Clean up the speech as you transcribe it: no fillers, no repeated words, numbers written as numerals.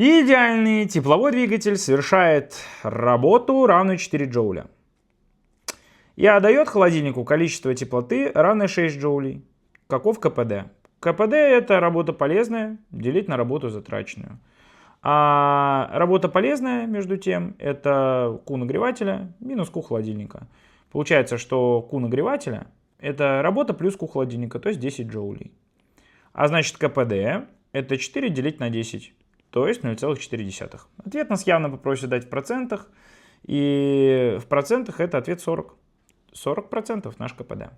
Идеальный тепловой двигатель совершает работу, равную 4 джоуля. И отдает холодильнику количество теплоты, равное 6 джоулей. Каков КПД? КПД — это работа полезная делить на работу затраченную. А работа полезная, между тем, это Q нагревателя минус Q холодильника. Получается, что Q нагревателя — это работа плюс Q холодильника, то есть 10 джоулей. А значит, КПД — это 4 делить на 10, то есть 0,4. Ответ нас явно попросят дать в процентах. И в процентах это ответ 40. 40% наш КПД.